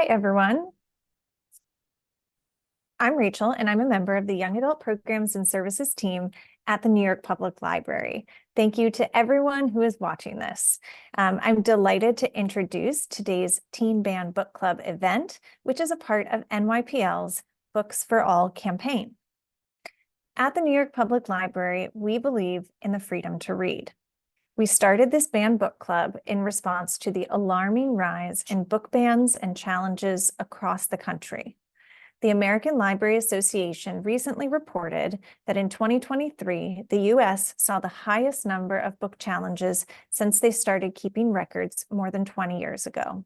Hi, everyone. I'm Rachel, and I'm a member of the Young Adult Programs and Services team at the New York Public Library. Thank you to everyone who is watching this. I'm delighted to introduce today's Teen Band Book Club event, which is a part of NYPL's Books for All campaign. At the New York Public Library, we believe in the freedom to read. We started this banned book club in response to the alarming rise in book bans and challenges across the country. The American Library Association recently reported that in 2023, the US saw the highest number of book challenges since they started keeping records more than 20 years ago.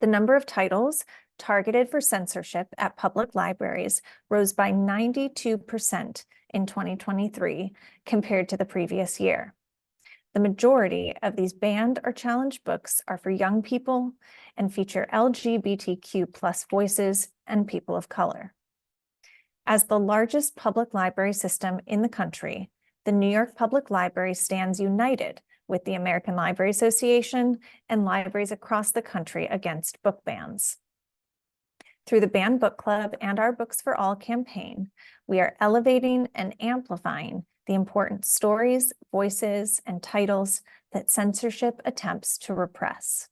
The number of titles targeted for censorship at public libraries rose by 92% in 2023 compared to the previous year. The majority of these banned or challenged books are for young people and feature LGBTQ+ voices and people of color. As the largest public library system in the country, the New York Public Library stands united with the American Library Association and libraries across the country against book bans. Through the Banned Book Club and our Books for All campaign, we are elevating and amplifying the important stories, voices, and titles that censorship attempts to repress.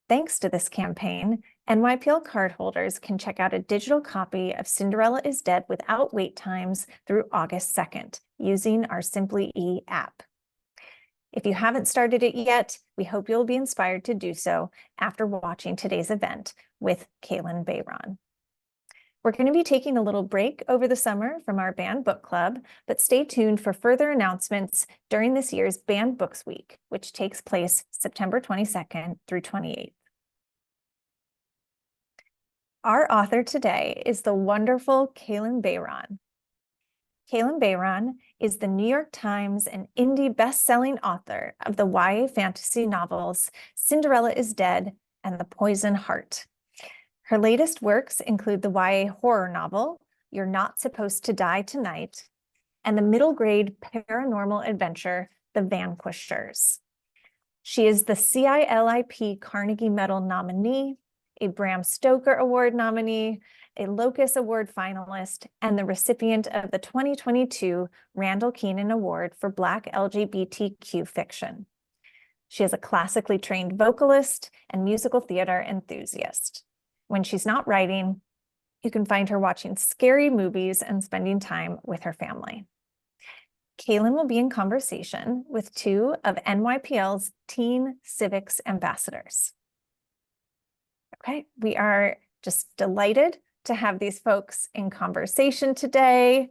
Thanks to this campaign, NYPL cardholders can check out a digital copy of Cinderella Is Dead without wait times through August 2nd using our Simply E app. If you haven't started it yet, we hope you'll be inspired to do so after watching today's event with Kalynn Bayron. We're going to be taking a little break over the summer from our Banned Book Club, but stay tuned for further announcements during this year's Banned Books Week, which takes place September 22nd through 28th. Our author today is the wonderful Kalynn Bayron. Kalynn Bayron is the New York Times and indie best-selling author of the YA fantasy novels Cinderella Is Dead and The Poison Heart. Her latest works include the YA horror novel, You're Not Supposed to Die Tonight, and the middle grade paranormal adventure, The Vanquishers. She is the CILIP Carnegie Medal nominee, a Bram Stoker Award nominee, a Locus Award finalist, and the recipient of the 2022 Randall Keenan Award for Black LGBTQ fiction. She is a classically trained vocalist and musical theater enthusiast. When she's not writing, you can find her watching scary movies and spending time with her family. Kalynn will be in conversation with two of NYPL's Teen Civics ambassadors. Okay, we are just delighted to have these folks in conversation today.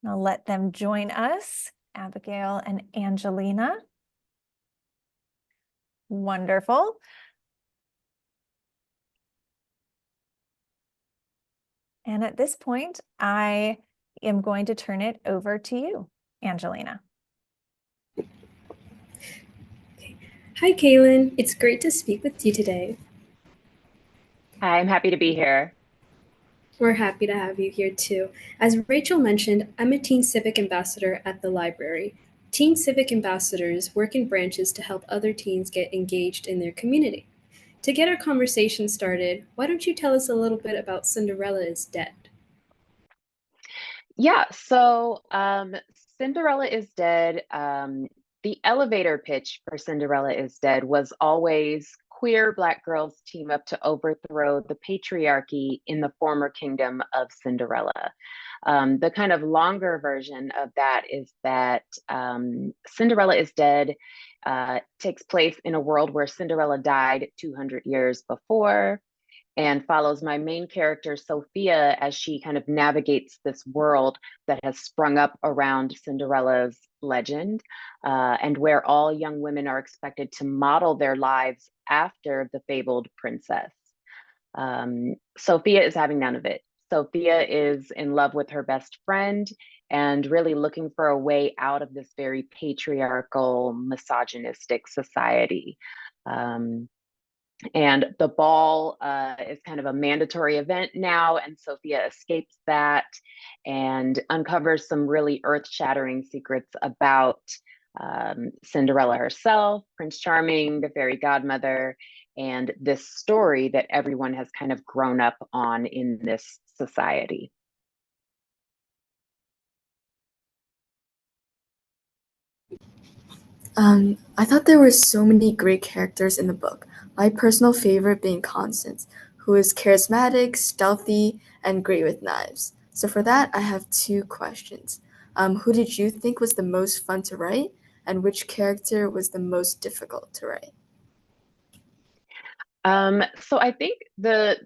I'll let them join us, Abigail and Angelina. Wonderful. And at this point, I am going to turn it over to you, Angelina. Okay. Hi, Kalynn. It's great to speak with you today. Hi, I'm happy to be here. We're happy to have you here too. As Rachel mentioned, I'm a Teen Civic Ambassador at the library. Teen Civic Ambassadors work in branches to help other teens get engaged in their community. To get our conversation started, why don't you tell us a little bit about Cinderella Is Dead? Yeah, so Cinderella is Dead. The elevator pitch for Cinderella is Dead was always queer Black girls team up to overthrow the patriarchy in the former kingdom of Cinderella. The kind of longer version of that is that Cinderella is Dead takes place in a world where Cinderella died 200 years before, and follows my main character, Sophia, as she kind of navigates this world that has sprung up around Cinderella's legend, and where all young women are expected to model their lives after the fabled princess. Sophia is having none of it. Sophia is in love with her best friend and really looking for a way out of this very patriarchal, misogynistic society. And the ball is kind of a mandatory event now, and Sophia escapes that and uncovers some really earth-shattering secrets about Cinderella herself, Prince Charming, the fairy godmother, and this story that everyone has kind of grown up on in this society. I thought there were so many great characters in the book. My personal favorite being Constance, who is charismatic, stealthy, and great with knives. So for that, I have two questions. Who did you think was the most fun to write, and which character was the most difficult to write? So I think the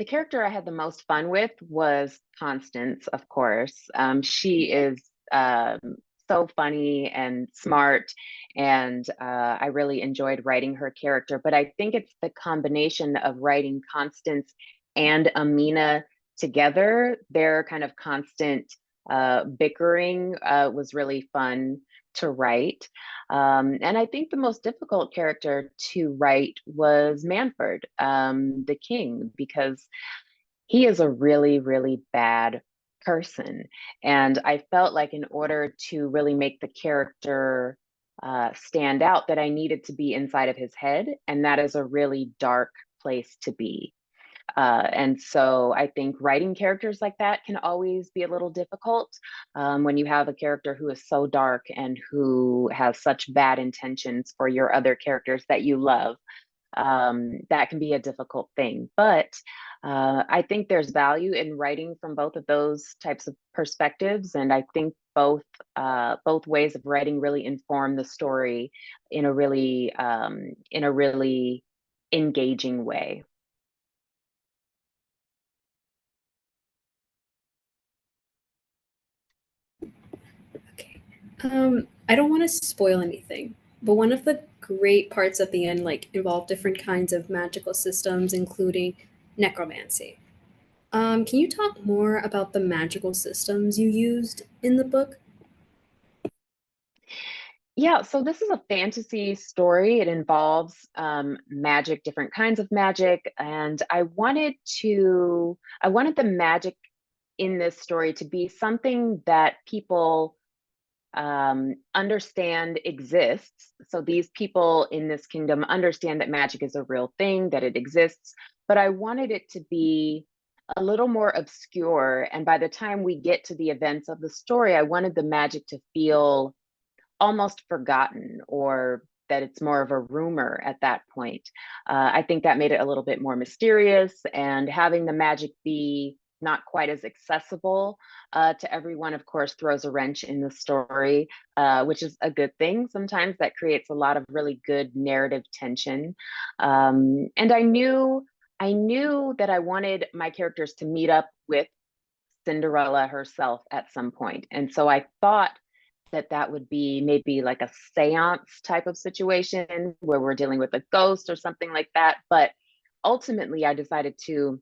character I had the most fun with was Constance, of course. She is um, so funny and smart, and I really enjoyed writing her character. But I think it's the combination of writing Constance and Amina together. Their kind of constant bickering was really fun to write. And I think the most difficult character to write was Manfred, the king, because he is a really, really bad person. And I felt like in order to really make the character stand out, that I needed to be inside of his head. And that is a really dark place to be. And so I think writing characters like that can always be a little difficult when you have a character who is so dark and who has such bad intentions for your other characters that you love. That can be a difficult thing. But I think there's value in writing from both of those types of perspectives, and I think both ways of writing really inform the story in a really engaging way. Okay. I don't want to spoil anything, but one of the great parts at the end like involved different kinds of magical systems, including necromancy. Can you talk more about the magical systems you used in the book? Yeah, so this is a fantasy story. It involves magic, different kinds of magic, and I wanted the magic in this story to be something that people understand exists. So these people in this kingdom understand that magic is a real thing, that it exists, but I wanted it to be a little more obscure. And by the time we get to the events of the story, I wanted the magic to feel almost forgotten, or that it's more of a rumor at that point. I think that made it a little bit more mysterious, and having the magic be not quite as accessible to everyone, of course, throws a wrench in the story, which is a good thing. Sometimes that creates a lot of really good narrative tension. And I knew that I wanted my characters to meet up with Cinderella herself at some point. And so I thought that that would be maybe like a seance type of situation where we're dealing with a ghost or something like that. But ultimately, I decided to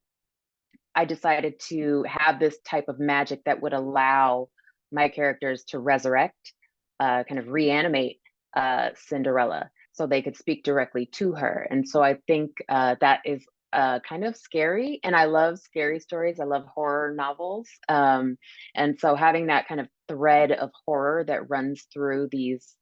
have this type of magic that would allow my characters to resurrect, kind of reanimate Cinderella so they could speak directly to her. And so I think that is kind of scary. And I love scary stories. I love horror novels. And so having that kind of thread of horror that runs through these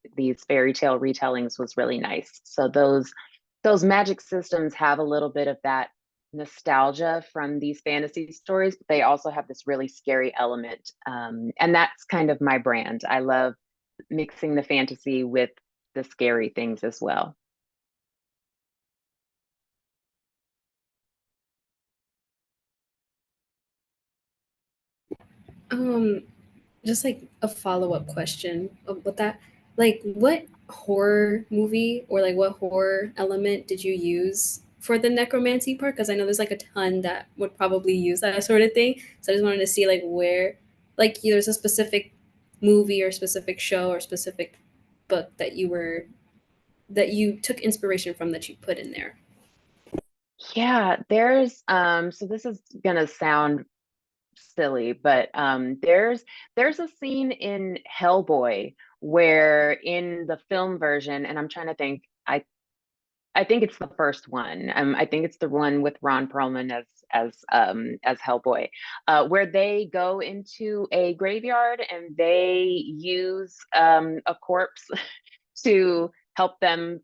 fairy tale retellings was really nice. So those magic systems have a little bit of that nostalgia from these fantasy stories, but they also have this really scary element. And that's kind of my brand. I love mixing the fantasy with the scary things as well. Um, just like a follow-up question with that. Like what horror movie or like what horror element did you use for the necromancy part? Because I know there's like a ton that would probably use that sort of thing. So I just wanted to see like where like there's a specific movie or specific show or specific book that you took inspiration from that you put in there. Yeah, there's so this is gonna sound silly, but there's a scene in Hellboy where in the film version, and I'm trying to think, I think it's the first one. I think it's the one with Ron Perlman as Hellboy, where they go into a graveyard and they use a corpse to help them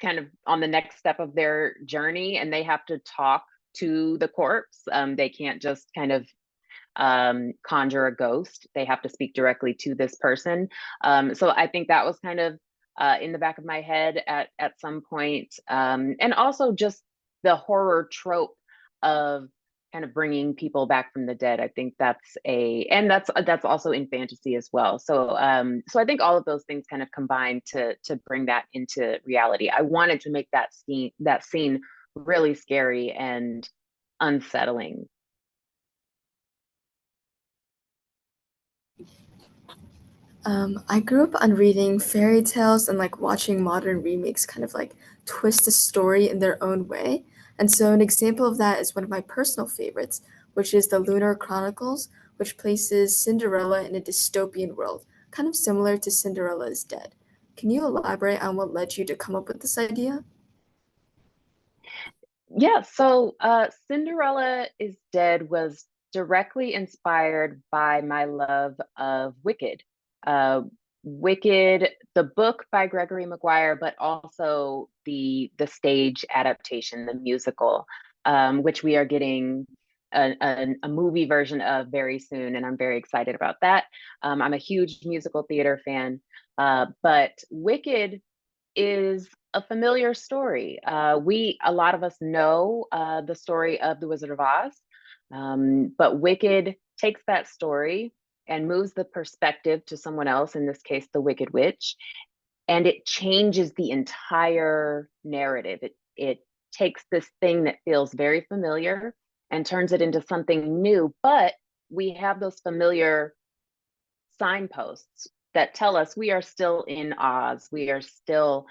kind of on the next step of their journey, and they have to talk to the corpse. They can't just kind of conjure a ghost. They have to speak directly to this person. So I think that was kind of in the back of my head at some point. And also just the horror trope of kind of bringing people back from the dead. I think that's also in fantasy as well. So so I think all of those things kind of combine to bring that into reality. I wanted to make that scene really scary and unsettling. I grew up on reading fairy tales and like watching modern remakes kind of like twist a story in their own way. And so an example of that is one of my personal favorites, which is the Lunar Chronicles, which places Cinderella in a dystopian world, kind of similar to Cinderella is Dead. Can you elaborate on what led you to come up with this idea? Yeah, so Cinderella is Dead was directly inspired by my love of Wicked. Uh, Wicked, the book by Gregory Maguire, but also the stage adaptation, the musical, which we are getting a movie version of very soon, and I'm very excited about that. I'm a huge musical theater fan, but Wicked is a familiar story. A lot of us know the story of the Wizard of Oz, but Wicked takes that story and moves the perspective to someone else, in this case, the Wicked Witch, and it changes the entire narrative. It takes this thing that feels very familiar and turns it into something new, but we have those familiar signposts that tell us we are still in Oz. We are still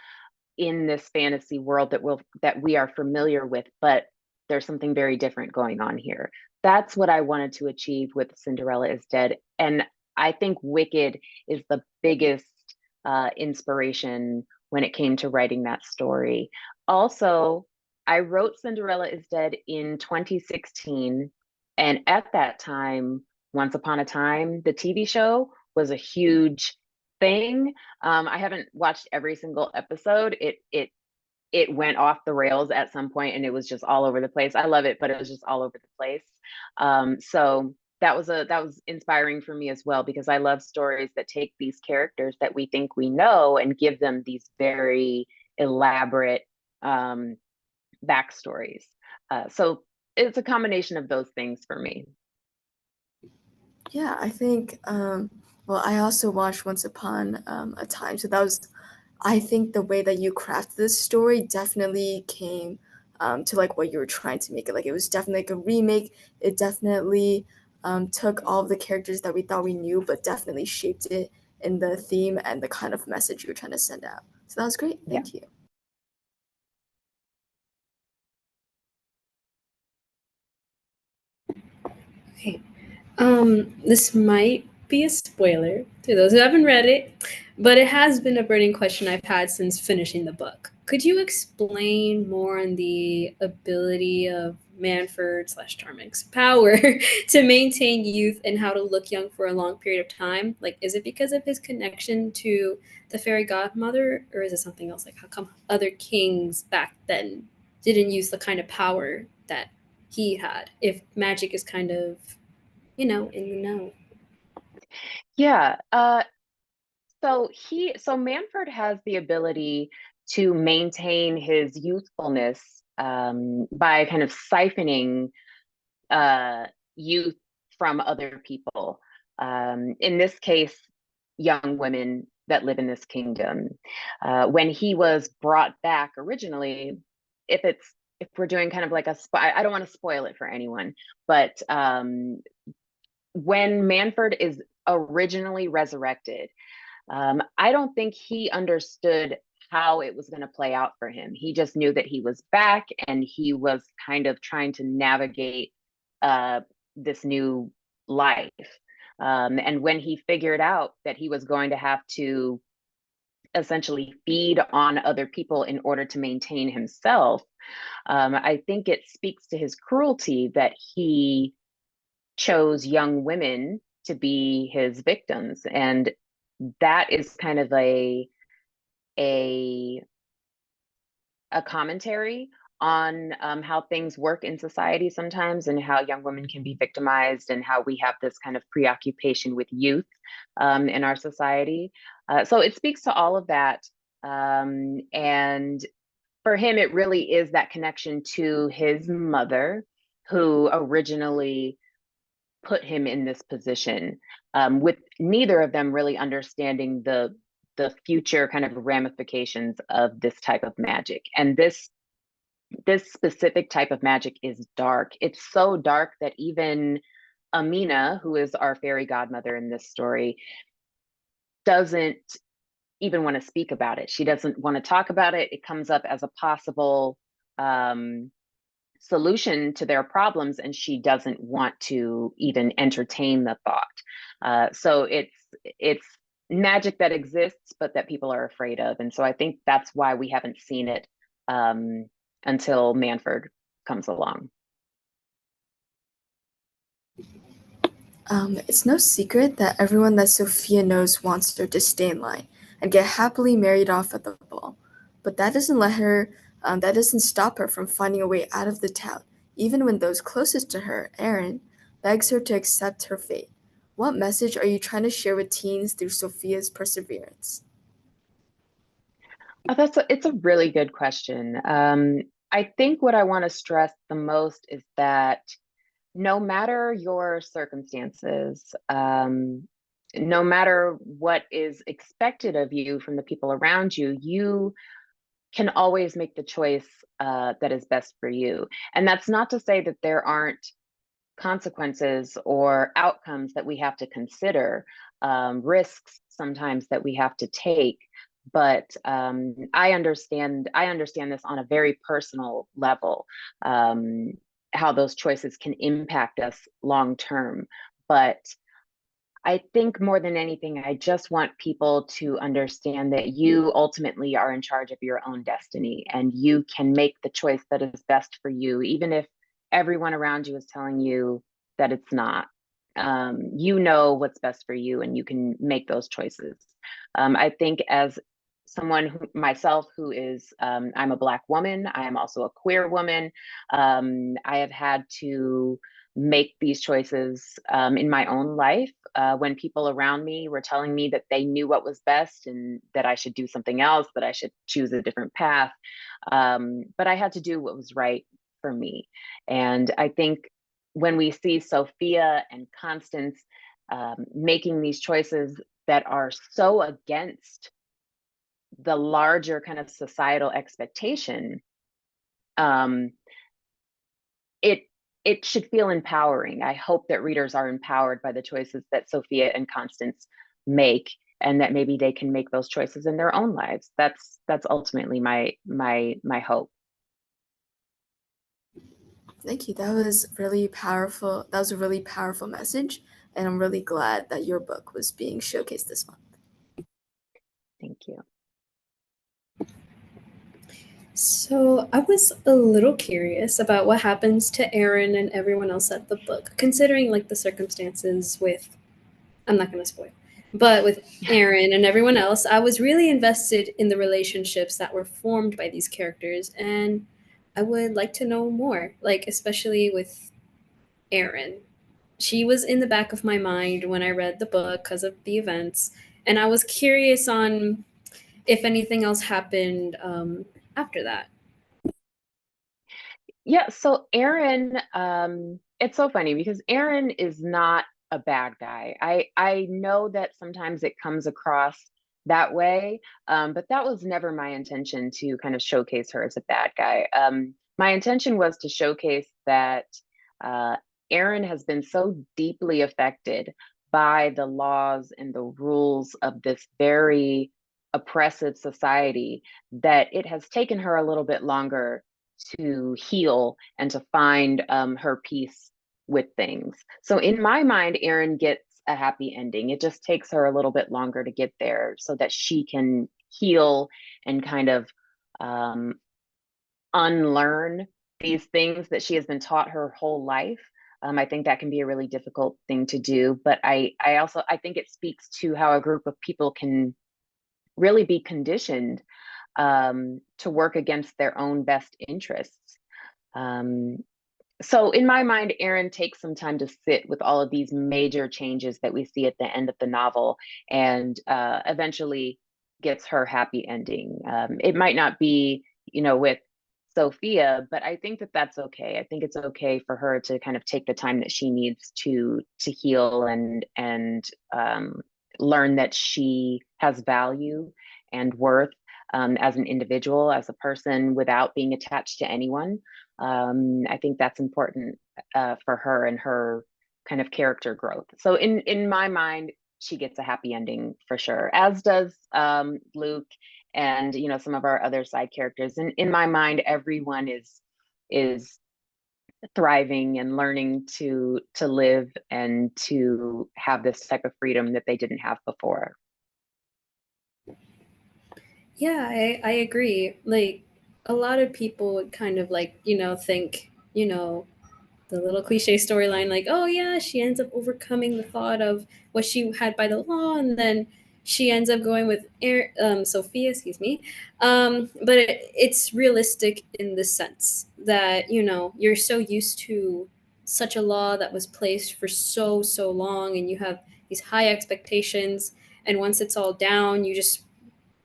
in this fantasy world that we are familiar with, but there's something very different going on here. That's what I wanted to achieve with Cinderella is Dead. And I think Wicked is the biggest inspiration when it came to writing that story. Also, I wrote Cinderella is Dead in 2016. And at that time, Once Upon a Time, the TV show, was a huge thing. I haven't watched every single episode. It went off the rails at some point, and it was just all over the place. I love it, but it was just all over the place. So that was inspiring for me as well, because I love stories that take these characters that we think we know and give them these very elaborate backstories. So it's a combination of those things for me. Yeah, I think, well, I also watched Once Upon a Time. So that was, I think the way that you crafted this story definitely came to like what you were trying to make it. Like it was definitely like a remake. It definitely took all of the characters that we thought we knew, but definitely shaped it in the theme and the kind of message you were trying to send out. So that was great. Yeah. Thank you. Okay. This might be a spoiler to those who haven't read it, but it has been a burning question I've had since finishing the book. Could you explain more on the ability of Manfred slash Charming's power to maintain youth and how to look young for a long period of time? Like, is it because of his connection to the fairy godmother, or is it something else? Like, how come other kings back then didn't use the kind of power that he had, if magic is kind of, in the know? Yeah. So Manfred has the ability to maintain his youthfulness by kind of siphoning youth from other people. In this case, young women that live in this kingdom. When he was brought back originally, if we're doing kind of like I don't want to spoil it for anyone, but when Manfred is originally resurrected, I don't think he understood how it was going to play out for him. He just knew that he was back, and he was kind of trying to navigate this new life. And when he figured out that he was going to have to essentially feed on other people in order to maintain himself, I think it speaks to his cruelty that he chose young women to be his victims. And that is kind of a commentary on how things work in society sometimes, and how young women can be victimized, and how we have this kind of preoccupation with youth in our society. So it speaks to all of that. And for him, it really is that connection to his mother, who originally put him in this position, with neither of them really understanding the future kind of ramifications of this type of magic. And this specific type of magic is dark. It's so dark that even Amina, who is our fairy godmother in this story, doesn't even want to speak about it. She doesn't want to talk about it. It comes up as a possible solution to their problems, and she doesn't want to even entertain the thought. So it's magic that exists, but that people are afraid of. And so I think that's why we haven't seen it until Manfred comes along. It's no secret that everyone that Sophia knows wants her to stay in line and get happily married off at the ball. But that doesn't stop her from finding a way out of the town, even when those closest to her, Aaron, begs her to accept her fate. What message are you trying to share with teens through Sophia's perseverance? It's a really good question. I think what I want to stress the most is that no matter your circumstances, no matter what is expected of you from the people around you, you can always make the choice that is best for you. And that's not to say that there aren't consequences or outcomes that we have to consider, risks sometimes that we have to take. But I understand this on a very personal level, how those choices can impact us long term. But I think more than anything, I just want people to understand that you ultimately are in charge of your own destiny, and you can make the choice that is best for you, even if everyone around you is telling you that it's not. You know what's best for you, and you can make those choices. I think as someone myself who is, I'm a Black woman, I am also a queer woman. I have had to make these choices in my own life when people around me were telling me that they knew what was best and that I should do something else, that I should choose a different path. But I had to do what was right for me. And I think when we see Sophia and Constance making these choices that are so against the larger kind of societal expectation, it should feel empowering. I hope that readers are empowered by the choices that Sophia and Constance make, and that maybe they can make those choices in their own lives. That's ultimately my hope. Thank you. That was really powerful. That was a really powerful message, and I'm really glad that your book was being showcased this month. Thank you. So I was a little curious about what happens to Aaron and everyone else at the book, considering like the circumstances with, I'm not going to spoil, but with Aaron and everyone else, I was really invested in the relationships that were formed by these characters, and I would like to know more, like especially with Aaron. She was in the back of my mind when I read the book because of the events, and I was curious on if anything else happened after that. Yeah, so Aaron, it's so funny because Aaron is not a bad guy. I know that sometimes it comes across that way, but that was never my intention to kind of showcase her as a bad guy. My intention was to showcase that uh, Aaron has been so deeply affected by the laws and the rules of this very oppressive society that it has taken her a little bit longer to heal and to find her peace with things. So in my mind, Erin gets a happy ending. It just takes her a little bit longer to get there so that she can heal and kind of unlearn these things that she has been taught her whole life. I think that can be a really difficult thing to do, but I also think it speaks to how a group of people can really be conditioned to work against their own best interests. So in my mind, Erin takes some time to sit with all of these major changes that we see at the end of the novel, and eventually gets her happy ending. It might not be, with Sophia, but I think that that's okay. I think it's okay for her to kind of take the time that she needs to heal and learn that she has value and worth as an individual, as a person, without being attached to anyone. I think that's important for her and her kind of character growth. So in my mind, she gets a happy ending for sure, as does Luke and some of our other side characters. And in my mind, everyone is thriving and learning to live and to have this type of freedom that they didn't have before. Yeah, I agree. Like, a lot of people would kind of like, think, the little cliche storyline, like, oh yeah, she ends up overcoming the thought of what she had by the law, and then she ends up going with Sophia, excuse me. But it's realistic in the sense that, you're so used to such a law that was placed for so long, and you have these high expectations, and once it's all down, you just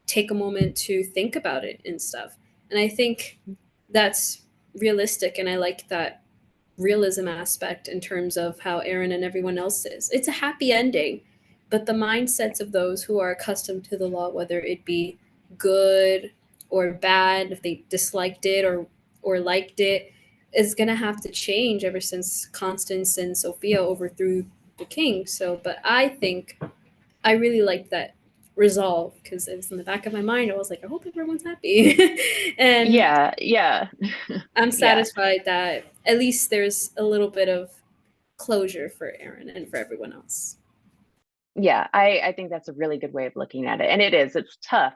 take a moment to think about it and stuff. And I think that's realistic, and I like that realism aspect in terms of how Erin and everyone else is. It's a happy ending, but the mindsets of those who are accustomed to the law, whether it be good or bad, if they disliked it or liked it, is gonna have to change ever since Constance and Sophia overthrew the king. So, but I think I really liked that resolve because it was in the back of my mind. I was like, I hope everyone's happy. And Yeah. I'm Yeah. satisfied that at least there's a little bit of closure for Erin and for everyone else. Yeah, I think that's a really good way of looking at it. And it's tough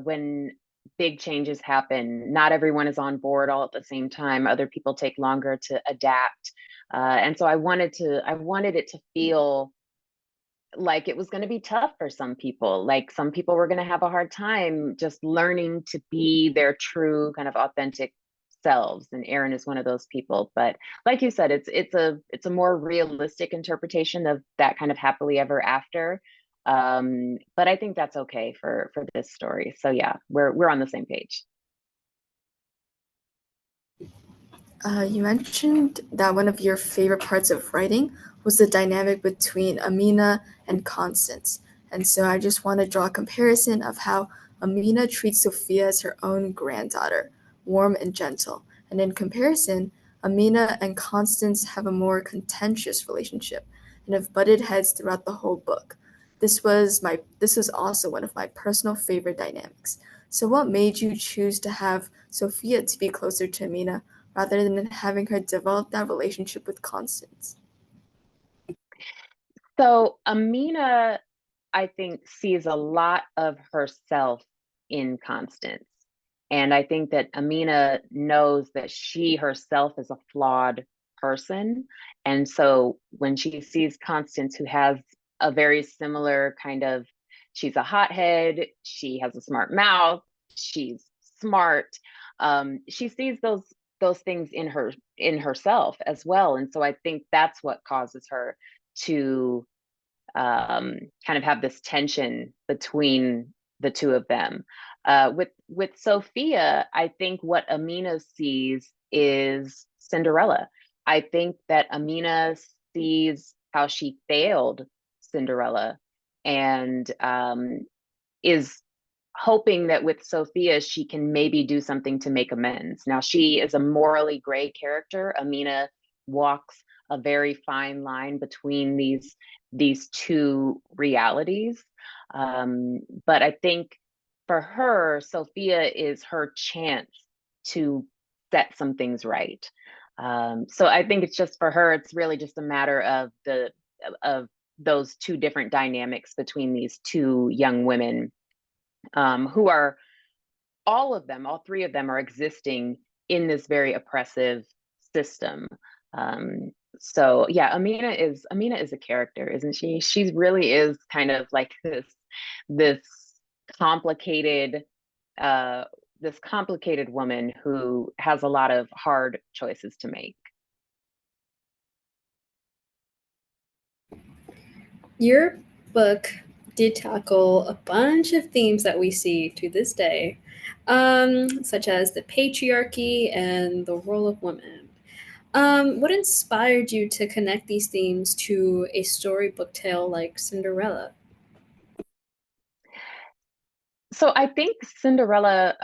when big changes happen. Not everyone is on board all at the same time. Other people take longer to adapt. And so I wanted it to feel like it was going to be tough for some people. Like some people were going to have a hard time just learning to be their true kind of authentic selves, and Erin is one of those people. But like you said, it's a more realistic interpretation of that kind of happily ever after. But I think that's okay for this story. So yeah, we're on the same page. You mentioned that one of your favorite parts of writing was the dynamic between Amina and Constance. And so I just want to draw a comparison of how Amina treats Sophia as her own granddaughter, warm and gentle. And in comparison, Amina and Constance have a more contentious relationship and have butted heads throughout the whole book. This was also one of my personal favorite dynamics. So what made you choose to have Sophia to be closer to Amina rather than having her develop that relationship with Constance? So Amina, I think, sees a lot of herself in Constance. And I think that Amina knows that she herself is a flawed person. And so when she sees Constance, who has a very similar kind of, she's a hothead, she has a smart mouth, she's smart. She sees those things in herself as well. And so I think that's what causes her to kind of have this tension between the two of them. With Sophia, I think what Amina sees is Cinderella. I think that Amina sees how she failed Cinderella, and is hoping that with Sophia she can maybe do something to make amends. Now, she is a morally gray character. Amina walks a very fine line between these two realities. But I think for her, Sophia is her chance to set some things right. So I think it's just for her, it's really just a matter of those two different dynamics between these two young women, who are, all three of them are existing in this very oppressive system. So yeah, Amina is a character, isn't she? She really is kind of like this complicated this complicated woman who has a lot of hard choices to make. Your book did tackle a bunch of themes that we see to this day, such as the patriarchy and the role of women. What inspired you to connect these themes to a storybook tale like Cinderella? So I think Cinderella,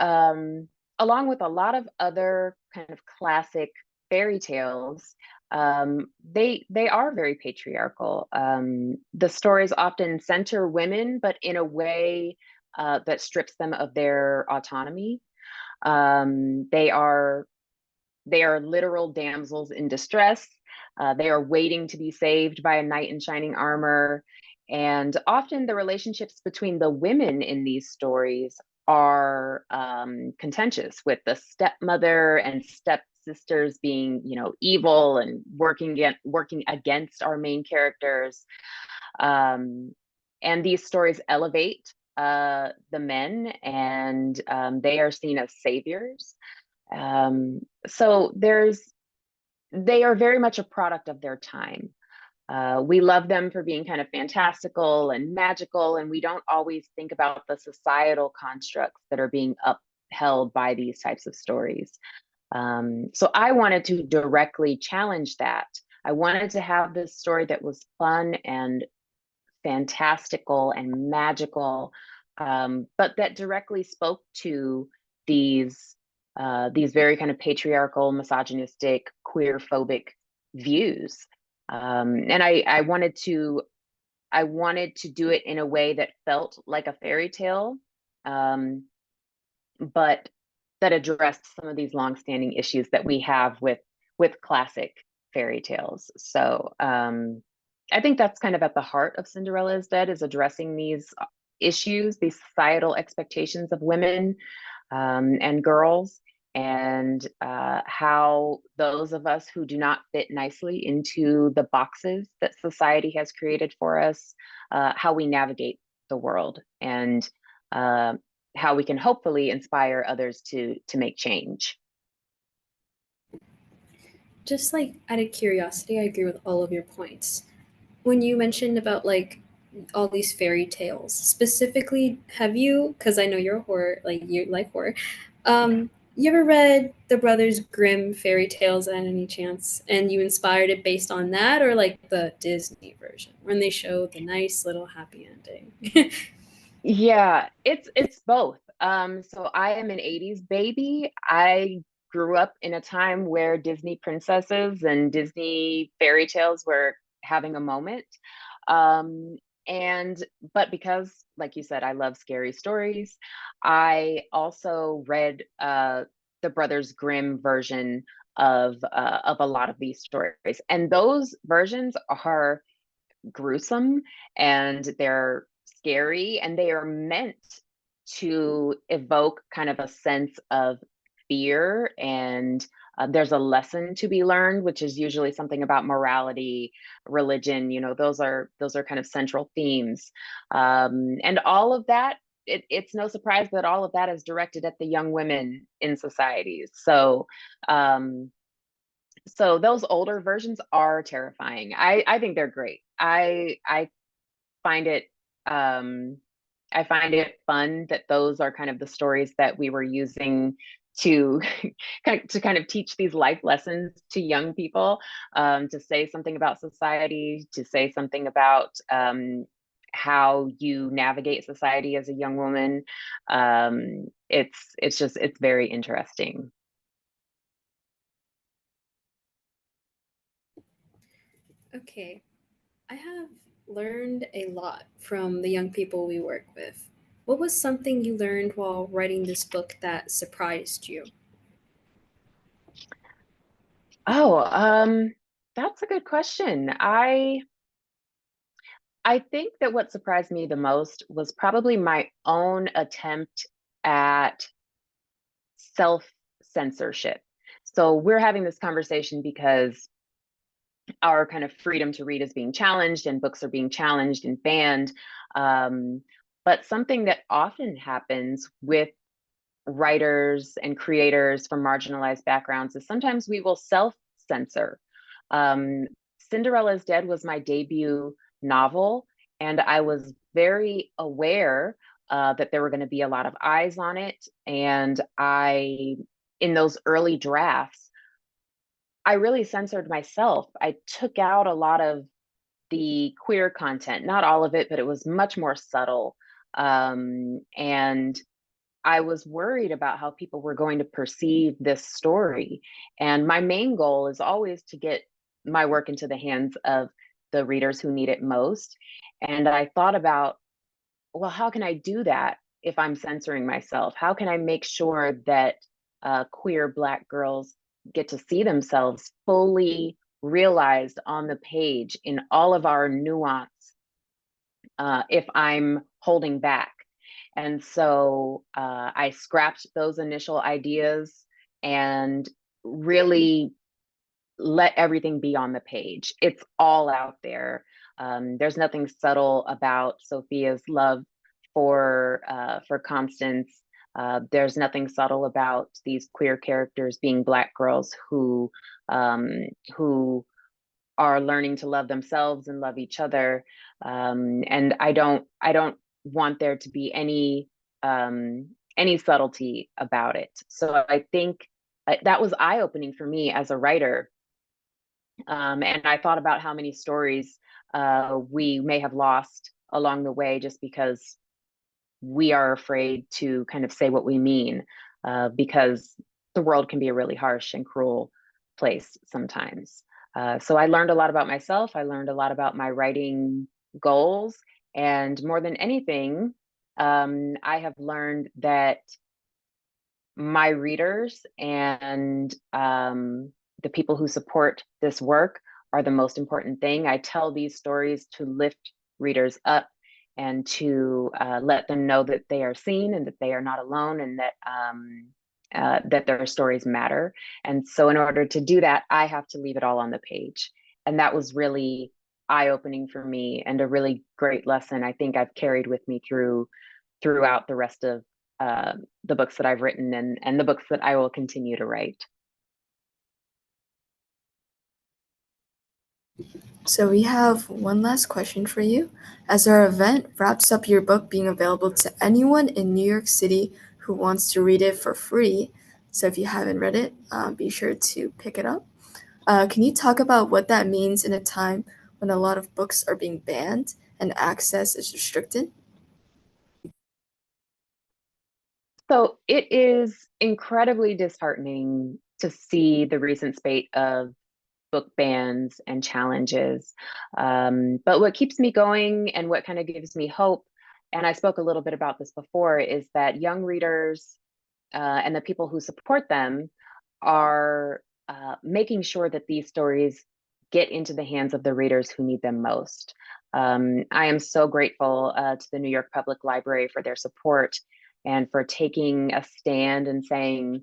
along with a lot of other kind of classic fairy tales, they are very patriarchal. The stories often center women, but in a way that strips them of their autonomy. They are literal damsels in distress. They are waiting to be saved by a knight in shining armor. And often the relationships between the women in these stories are contentious, with the stepmother and stepsisters being, evil and working against our main characters. And these stories elevate the men, and they are seen as saviors. So they are very much a product of their time. We love them for being kind of fantastical and magical, and we don't always think about the societal constructs that are being upheld by these types of stories. So I wanted to directly challenge that. I wanted to have this story that was fun and fantastical and magical, but that directly spoke to these very kind of patriarchal, misogynistic, queer phobic views. And I wanted to do it in a way that felt like a fairy tale, but that addressed some of these longstanding issues that we have with classic fairy tales. So I think that's kind of at the heart of Cinderella Is Dead, is addressing these issues, these societal expectations of women and girls, and how those of us who do not fit nicely into the boxes that society has created for us, how we navigate the world, and how we can hopefully inspire others to make change. Just like out of curiosity, I agree with all of your points. When you mentioned about like all these fairy tales, specifically, have you, because I know you're a horror, like you like horror, you ever read the Brothers Grimm fairy tales at any chance? And you inspired it based on that, or like the Disney version when they show the nice little happy ending? Yeah, it's both. So I am an 80s baby. I grew up in a time where Disney princesses and Disney fairy tales were having a moment. Um, but because, like you said, I love scary stories, I also read the Brothers Grimm version of a lot of these stories. And those versions are gruesome, and they're scary, and they are meant to evoke kind of a sense of fear, and there's a lesson to be learned, which is usually something about morality, religion. Those are kind of central themes, and all of that. It's no surprise that all of that is directed at the young women in societies. So those older versions are terrifying. I think they're great. I find it I find it fun that those are kind of the stories that we were using to kind of teach these life lessons to young people, to say something about society, to say something about how you navigate society as a young woman. It's very interesting. Okay, I have learned a lot from the young people we work with. What was something you learned while writing this book that surprised you? Oh, that's a good question. I think that what surprised me the most was probably my own attempt at self-censorship. So we're having this conversation because our kind of freedom to read is being challenged, and books are being challenged and banned. But something that often happens with writers and creators from marginalized backgrounds is sometimes we will self-censor. Cinderella Is Dead was my debut novel, and I was very aware that there were going to be a lot of eyes on it. And in those early drafts, I really censored myself. I took out a lot of the queer content, not all of it, but it was much more subtle. And I was worried about how people were going to perceive this story. And my main goal is always to get my work into the hands of the readers who need it most. And I thought about, well, how can I do that if I'm censoring myself? How can I make sure that queer Black girls get to see themselves fully realized on the page in all of our nuance if I'm holding back? And so I scrapped those initial ideas and really let everything be on the page. It's all out there. There's nothing subtle about Sophia's love for Constance. There's nothing subtle about these queer characters being Black girls who are learning to love themselves and love each other. And I don't want there to be any subtlety about it. So I think that was eye-opening for me as a writer. And I thought about how many stories we may have lost along the way just because we are afraid to kind of say what we mean, because the world can be a really harsh and cruel place sometimes. So I learned a lot about myself. I learned a lot about my writing goals. And more than anything, I have learned that my readers and the people who support this work are the most important thing. I tell these stories to lift readers up and to let them know that they are seen and that they are not alone, and that their stories matter. And so in order to do that, I have to leave it all on the page. And that was really eye-opening for me and a really great lesson I think I've carried with me throughout the rest of the books that I've written and the books that I will continue to write. So we have one last question for you. As our event wraps up your book being available to anyone in New York City who wants to read it for free, so if you haven't read it, be sure to pick it up. Can you talk about what that means in a time when a lot of books are being banned and access is restricted? So it is incredibly disheartening to see the recent spate of book bans and challenges. But what keeps me going and what kind of gives me hope, and I spoke a little bit about this before, is that young readers and the people who support them are making sure that these stories get into the hands of the readers who need them most. I am so grateful to the New York Public Library for their support and for taking a stand and saying,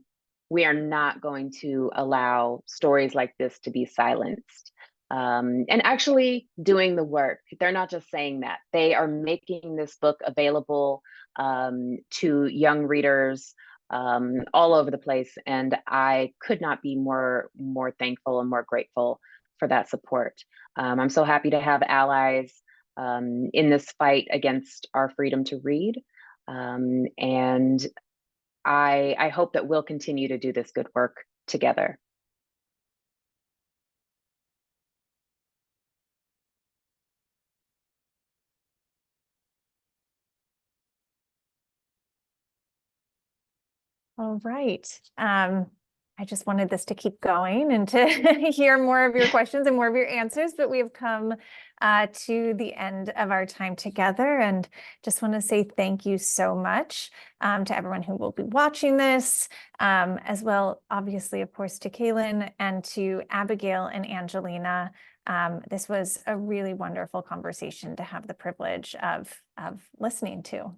we are not going to allow stories like this to be silenced. And actually doing the work. They're not just saying that. They are making this book available to young readers all over the place. And I could not be more thankful and more grateful for that support. I'm so happy to have allies in this fight against our freedom to read. And I hope that we'll continue to do this good work together. All right. I just wanted this to keep going and to hear more of your questions and more of your answers, but we have come to the end of our time together, and just want to say thank you so much to everyone who will be watching this, as well, obviously, of course, to Kalynn and to Abigail and Angelina. This was a really wonderful conversation to have the privilege of listening to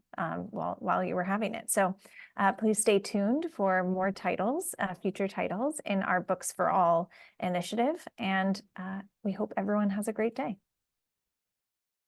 while you were having it. So please stay tuned for more titles, future titles in our Books for All initiative. And we hope everyone has a great day.